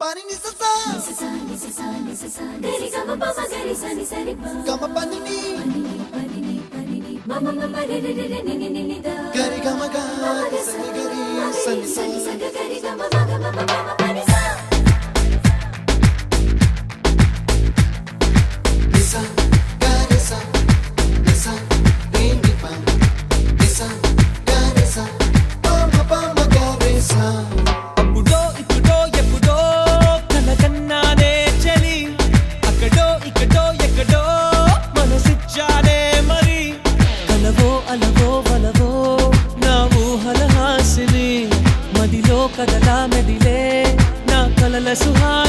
pani ni sa sa gari ga ma pa ma gari sa ni sa ri pa ga ma pani ni ma ma ma re re re ni ni ni da gari ga ma ga sa ni gari sa ni sa gari ga ma ga ma ma ma pani sa ni sa gari sa ni sa re ni pa ni sa gari sa pa ma gari sa కదలా మెదిలే నా కలల సుహా